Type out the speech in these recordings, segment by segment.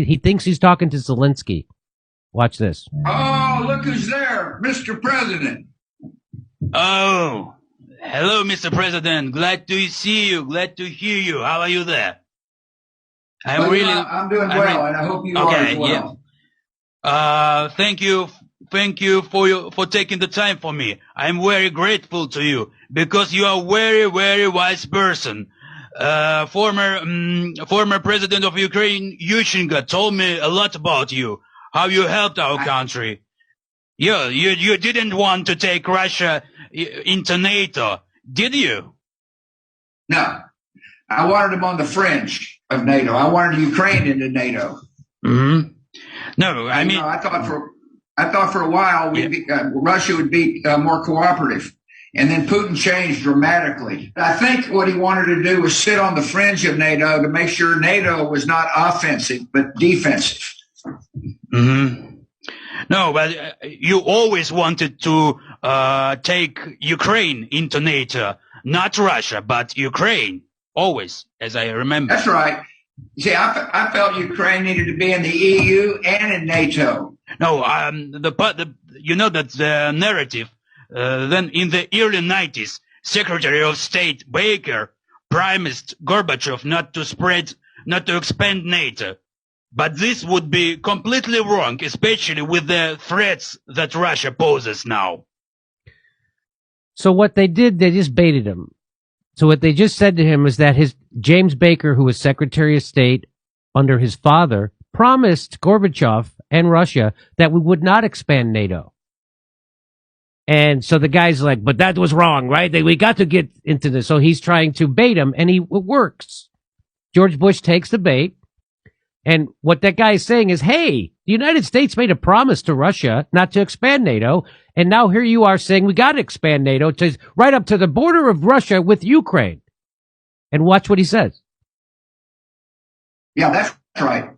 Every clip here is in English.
He thinks he's talking to Zelensky. Watch this. Oh, look who's there, Mr. President. Oh, hello, Mr. President. Glad to see you. Glad to hear you. How are you there? I'm doing well, and I hope you are as well. Yeah. Thank you for taking the time for me. I'm very grateful to you because you are very, very wise person. Former president of Ukraine, Yushchenko, told me a lot about you, how you helped our country. Yeah, you didn't want to take Russia into NATO, did you? No, I wanted them on the fringe of NATO. I wanted Ukraine into NATO. Mm-hmm. No, I mean, I thought for a while Russia would be more cooperative, and then Putin changed dramatically. I think what he wanted to do was sit on the fringe of NATO to make sure NATO was not offensive but defensive. Mm-hmm. No, but you always wanted to take Ukraine into NATO, not Russia, but Ukraine, always, as I remember. That's right. See, I felt Ukraine needed to be in the EU and in NATO. No, you know that the narrative. Then in the early 90s, Secretary of State Baker promised Gorbachev not to expand NATO. But this would be completely wrong, especially with the threats that Russia poses now. So what they did, they just baited him. So what they just said to him is that James Baker, who was Secretary of State under his father, promised Gorbachev and Russia that we would not expand NATO. And so the guy's like, but that was wrong, right? We got to get into this. So he's trying to bait him, and it works. George Bush takes the bait. And what that guy is saying is, hey, the United States made a promise to Russia not to expand NATO. And now here you are saying we got to expand NATO to right up to the border of Russia with Ukraine. And watch what he says. Yeah, that's right.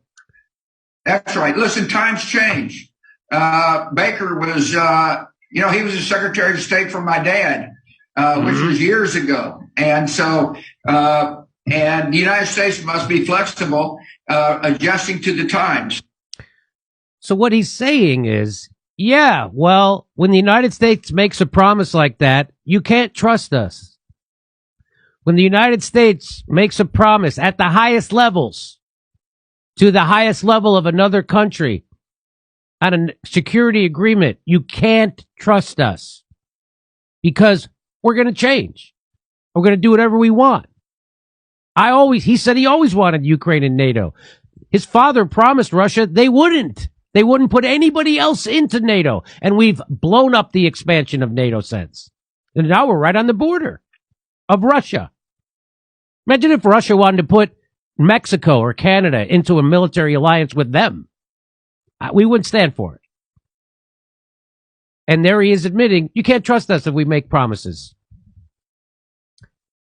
That's right. Listen, times change. Baker was, he was a Secretary of State for my dad, which was years ago. And so, and the United States must be flexible, adjusting to the times. So what he's saying is, yeah, well, when the United States makes a promise like that, you can't trust us. When the United States makes a promise at the highest levels to the highest level of another country on a security agreement, you can't trust us because we're going to change. We're going to do whatever we want. He said he always wanted Ukraine in NATO. His father promised Russia they wouldn't. They wouldn't put anybody else into NATO. And we've blown up the expansion of NATO since. And now we're right on the border of Russia. Imagine if Russia wanted to put Mexico or Canada into a military alliance with them. We wouldn't stand for it. And there he is admitting, you can't trust us if we make promises.